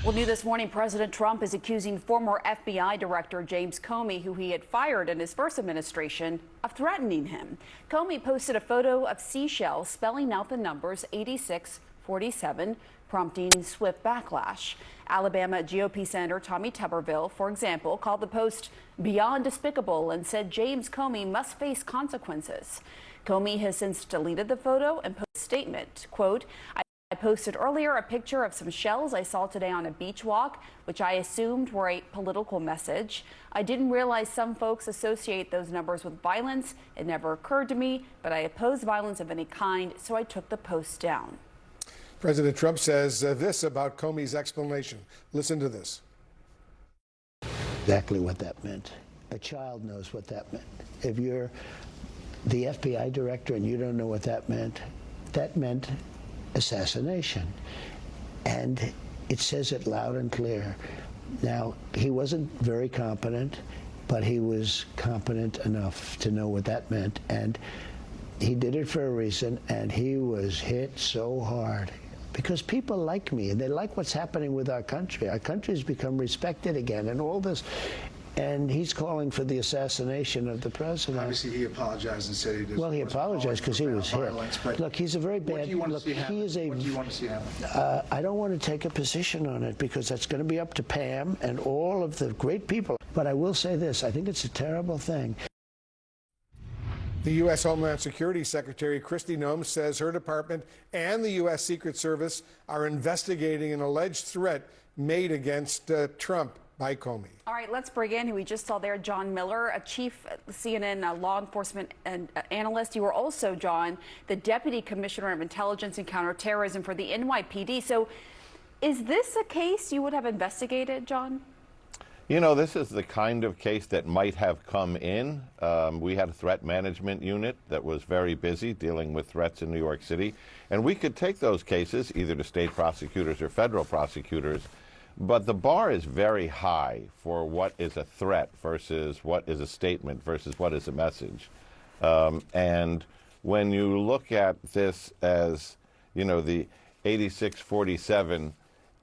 Well, new this morning, President Trump is accusing former FBI Director James Comey, who he had fired in his first administration, of threatening him. Comey posted a photo of seashells spelling out the numbers 8647, prompting swift backlash. Alabama GOP Senator Tommy Tuberville, for example, called the post beyond despicable and said James Comey must face consequences. Comey has since deleted the photo and posted a statement, quote, I posted earlier a picture of some shells I saw today on a beach walk, which I assumed were a political message. I didn't realize some folks associate those numbers with violence. It never occurred to me, but I oppose violence of any kind, so I took the post down. President Trump says this about Comey's explanation. Listen to this. Exactly what that meant. A child knows what that meant. If you're the FBI director and you don't know what that meant assassination. And it says it loud and clear. Now, he wasn't very competent, but he was competent enough to know what that meant. And he did it for a reason, and he was hit so hard. Because people like me, and they like what's happening with our country. Our country's become respected again, and all this. And he's calling for the assassination of the president. Obviously, he apologized and said he did. Well, he apologized because he was hit. Look, he's a very bad. What do you want look, to see happen? he is a. What do you want to see happen? I don't want to take a position on it because that's going to be up to Pam and all of the great people. But I will say this: I think it's a terrible thing. The U.S. Homeland Security Secretary Kristi Noem says her department and the U.S. Secret Service are investigating an alleged threat made against Trump by Comey. All right, let's bring in who we just saw there, John Miller, a chief CNN law enforcement analyst. You were also, John, the Deputy Commissioner of Intelligence and Counterterrorism for the NYPD. So is this a case you would have investigated, John? You know, this is the kind of case that might have come in. We had a threat management unit that was very busy dealing with threats in New York City. And we could take those cases either to state prosecutors or federal prosecutors. But the bar is very high for what is a threat versus what is a statement versus what is a message. And when you look at this as, you know, the 8647,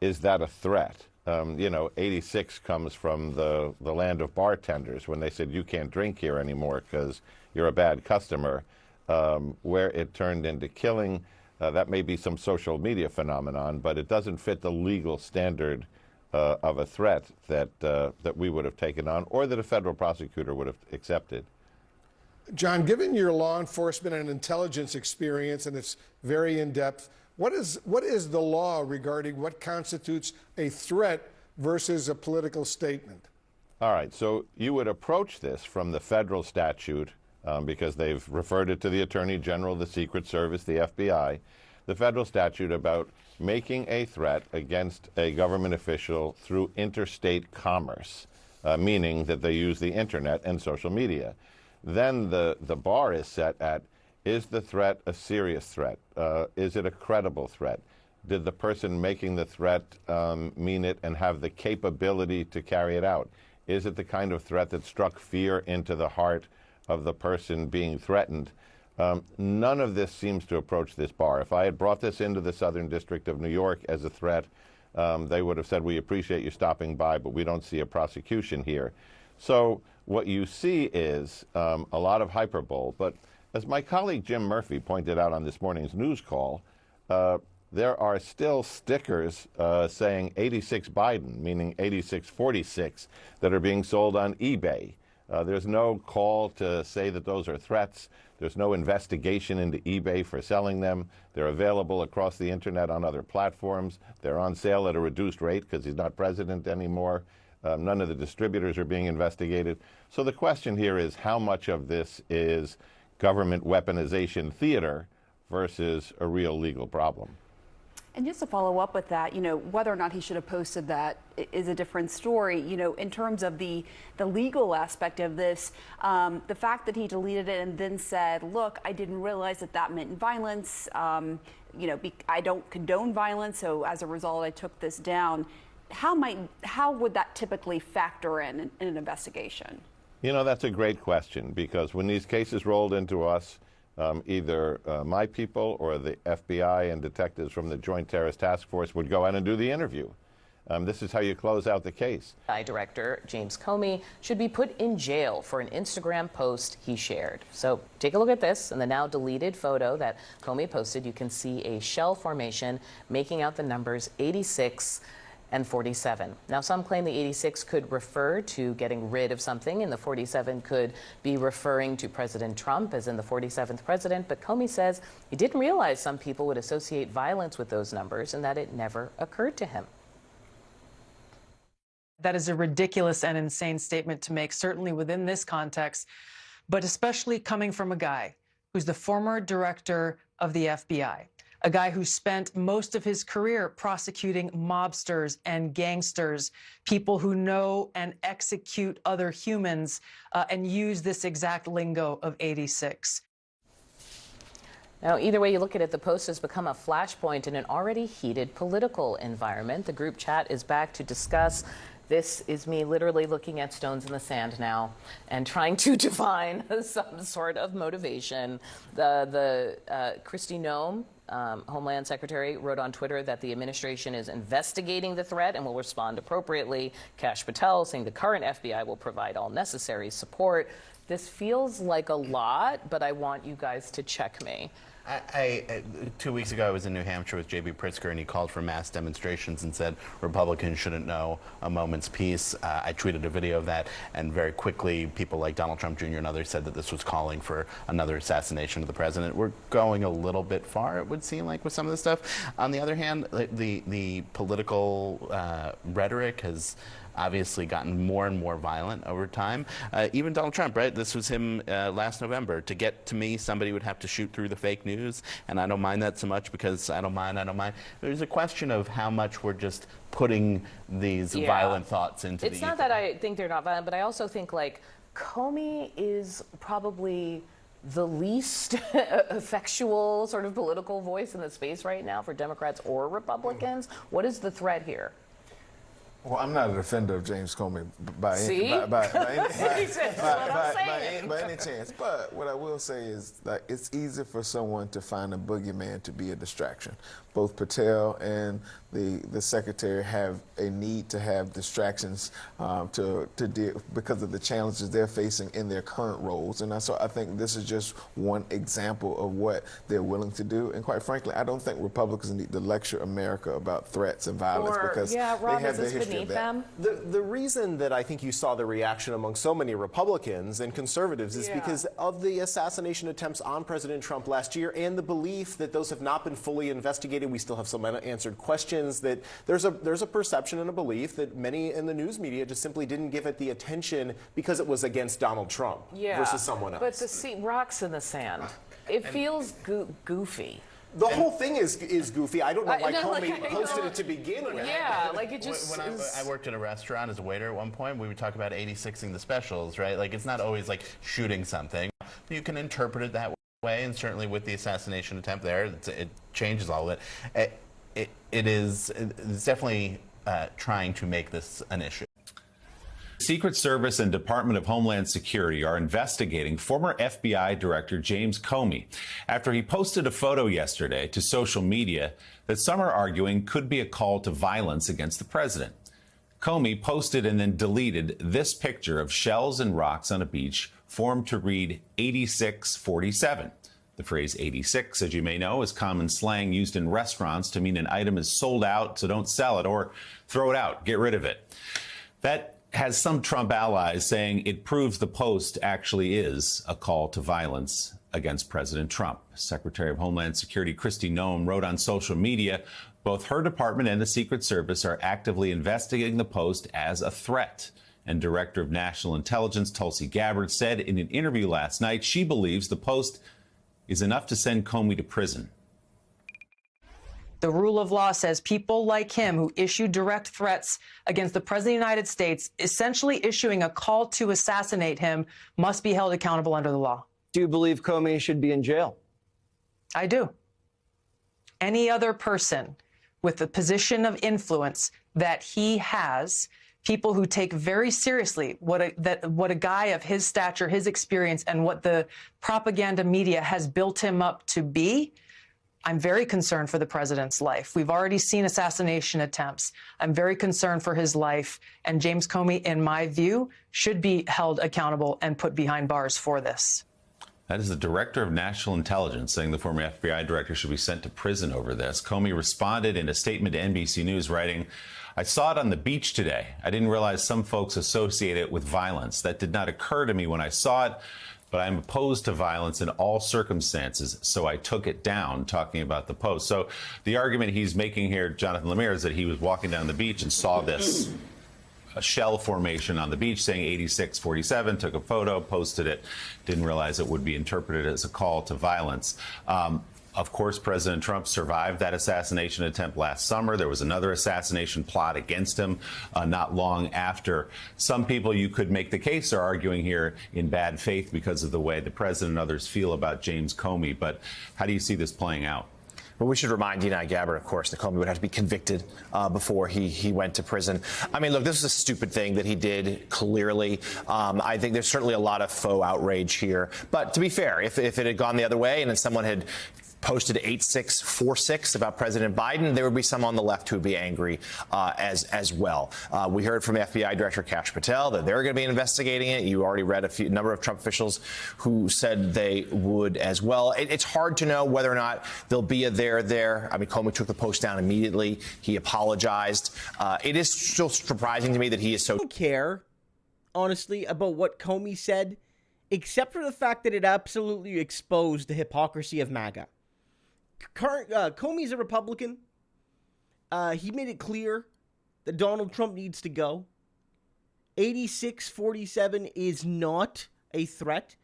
is that a threat? You know, 86 comes from the land of bartenders when they said you can't drink here anymore because you're a bad customer. Where it turned into killing, that may be some social media phenomenon, but it doesn't fit the legal standard of a threat that we would have taken on or that a federal prosecutor would have accepted. John, given your law enforcement and intelligence experience, and it's very in-depth, what is the law regarding what constitutes a threat versus a political statement? All right, so you would approach this from the federal statute because they've referred it to the Attorney General, the Secret Service, the FBI, the federal statute about making a threat against a government official through interstate commerce, meaning that they use the internet and social media. Then the bar is set at, is the threat a serious threat? Is it a credible threat? Did the person making the threat mean it and have the capability to carry it out? Is it the kind of threat that struck fear into the heart of the person being threatened? None of this seems to approach this bar. If I had brought this into the Southern District of New York as a threat, they would have said, we appreciate you stopping by, but we don't see a prosecution here. So what you see is a lot of hyperbole. But as my colleague Jim Murphy pointed out on this morning's news call, there are still stickers saying 86 Biden, meaning 8646, that are being sold on eBay. There's no call to say that those are threats. There's no investigation into eBay for selling them. They're available across the internet on other platforms. They're on sale at a reduced rate because he's not president anymore. None of the distributors are being investigated. So the question here is how much of this is government weaponization theater versus a real legal problem? And just to follow up with that, you know, whether or not he should have posted that is a different story. You know, in terms of the legal aspect of this, the fact that he deleted it and then said, look, I didn't realize that that meant violence. You know, I don't condone violence, so as a result, I took this down. How would that typically factor in an investigation? You know, that's a great question, because when these cases rolled into us, either my people or the FBI and detectives from the Joint Terrorist Task Force would go out and do the interview. this is how you close out the case. FBI Director James Comey should be put in jail for an Instagram post he shared. So take a look at this. In the now deleted photo that Comey posted, you can see a shell formation making out the numbers 86 and 47. Now, some claim the 86 could refer to getting rid of something, and the 47 could be referring to President Trump, as in the 47th president. But Comey says he didn't realize some people would associate violence with those numbers and that it never occurred to him. That is a ridiculous and insane statement to make, certainly within this context, but especially coming from a guy who's the former director of the FBI, a guy who spent most of his career prosecuting mobsters and gangsters, people who know and execute other humans, and use this exact lingo of 86. Now, either way you look at it, the post has become a flashpoint in an already heated political environment. The group chat is back to discuss. This is me literally looking at stones in the sand now and trying to define some sort of motivation. Kristi Noem, Homeland Secretary, wrote on Twitter that the administration is investigating the threat and will respond appropriately. Kash Patel saying the current FBI will provide all necessary support. This feels like a lot, but I want you guys to check me. 2 weeks ago, I was in New Hampshire with J.B. Pritzker, and he called for mass demonstrations and said Republicans shouldn't know a moment's peace. I tweeted a video of that, and very quickly, people like Donald Trump Jr. and others said that this was calling for another assassination of the president. We're going a little bit far, it would seem like, with some of this stuff. On the other hand, the political rhetoric has obviously gotten more and more violent over time. Even Donald Trump, right? This was him last November. To get to me, somebody would have to shoot through the fake news, and I don't mind that so much because I don't mind. There's a question of how much we're just putting these violent thoughts into It's not that I think they're not violent, but I also think, like, Comey is probably the least effectual sort of political voice in the space right now for Democrats or Republicans. What is the threat here? Well, I'm not a defender of James Comey by any chance. But what I will say is that it's easy for someone to find a boogeyman to be a distraction. Both Patel and the secretary have a need to have distractions to deal because of the challenges they're facing in their current roles. And so I think this is just one example of what they're willing to do. And quite frankly, I don't think Republicans need to lecture America about threats and violence because they have the history of that. The reason that I think you saw the reaction among so many Republicans and conservatives is because of the assassination attempts on President Trump last year and the belief that those have not been fully investigated. We still have some unanswered questions, that there's a perception and a belief that many in the news media just simply didn't give it the attention because it was against Donald Trump versus someone else. But to see rocks in the sand, it feels goofy. The whole thing is goofy. I don't know why Comey posted it to begin with. Yeah, like it just. When I worked at a restaurant as a waiter at one point, we would talk about 86ing the specials, right? Like, it's not always like shooting something. You can interpret it that way, and certainly with the assassination attempt there, it changes all of it. It's definitely trying to make this an issue. Secret Service and Department of Homeland Security are investigating former FBI Director James Comey after he posted a photo yesterday to social media that some are arguing could be a call to violence against the president. Comey posted and then deleted this picture of shells and rocks on a beach formed to read 8647. The phrase 86, as you may know, is common slang used in restaurants to mean an item is sold out, so don't sell it, or throw it out, get rid of it. That has some Trump allies saying it proves the post actually is a call to violence against President Trump. Secretary of Homeland Security Kristi Noem wrote on social media, both her department and the Secret Service are actively investigating the post as a threat. And Director of National Intelligence Tulsi Gabbard said in an interview last night she believes the post is enough to send Comey to prison. The rule of law says people like him who issue direct threats against the President of the United States, essentially issuing a call to assassinate him, must be held accountable under the law. Do you believe Comey should be in jail? I do. Any other person with the position of influence that he has, people who take very seriously what a guy of his stature, his experience, and what the propaganda media has built him up to be, I'm very concerned for the president's life. We've already seen assassination attempts. I'm very concerned for his life. And James Comey, in my view, should be held accountable and put behind bars for this. That is the director of national intelligence saying the former FBI director should be sent to prison over this. Comey responded in a statement to NBC News, writing, "I saw it on the beach today. I didn't realize some folks associate it with violence. That did not occur to me when I saw it, but I'm opposed to violence in all circumstances, so I took it down," talking about the post. So the argument he's making here, Jonathan Lemire, is that he was walking down the beach and saw this a shell formation on the beach saying 8647, took a photo, posted it, didn't realize it would be interpreted as a call to violence. Of course, President Trump survived that assassination attempt last summer. There was another assassination plot against him not long after. Some people, you could make the case, are arguing here in bad faith because of the way the president and others feel about James Comey. But how do you see this playing out? Well, we should remind Dina Gabbard, of course, that Comey would have to be convicted before he went to prison. I mean, look, this is a stupid thing that he did, clearly. I think there's certainly a lot of faux outrage here. But to be fair, if it had gone the other way and then someone had posted 8646 about President Biden, there would be some on the left who would be angry as well. We heard from FBI Director Kash Patel that they're going to be investigating it. You already read a number of Trump officials who said they would as well. It's hard to know whether or not there'll be a there. I mean, Comey took the post down immediately. He apologized. It is still surprising to me that he is so... I don't care, honestly, about what Comey said, except for the fact that it absolutely exposed the hypocrisy of MAGA. Comey's a Republican. He made it clear that Donald Trump needs to go. 8647 is not a threat.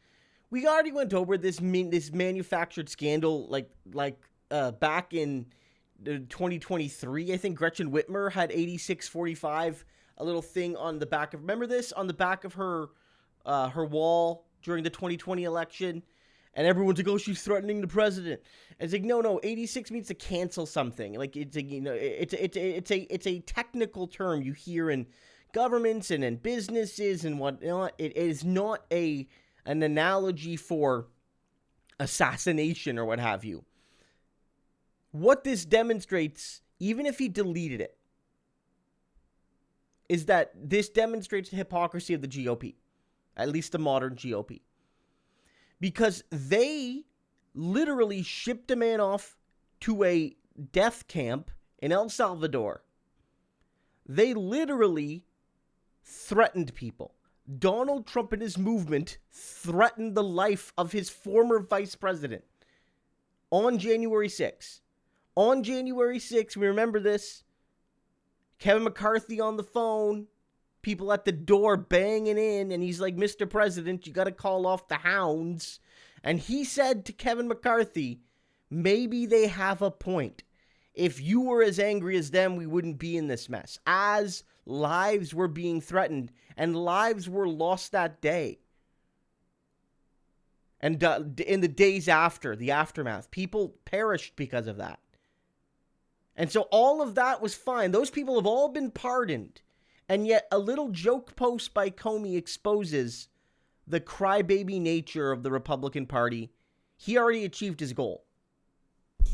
We already went over this manufactured scandal back in 2023. I think Gretchen Whitmer had 8645, a little thing on the back of, remember this? On the back of her wall during the 2020 election. And everyone's like, "Oh, she's threatening the president." And it's like, no, 86 means to cancel something. Like, it's a technical term you hear in governments and in businesses and whatnot. It is not an analogy for assassination or what have you. What this demonstrates, even if he deleted it, is that this demonstrates the hypocrisy of the GOP, at least the modern GOP. Because they literally shipped a man off to a death camp in El Salvador. They literally threatened people. Donald Trump and his movement threatened the life of his former vice president on January 6th. On January 6th, we remember this, Kevin McCarthy on the phone, people at the door banging in, and he's like, "Mr. President, you got to call off the hounds." And he said to Kevin McCarthy, maybe they have a point. If you were as angry as them, we wouldn't be in this mess. As lives were being threatened and lives were lost that day. And in the days after, the aftermath, people perished because of that. And so all of that was fine. Those people have all been pardoned. And yet a little joke post by Comey exposes the crybaby nature of the Republican Party. He already achieved his goal.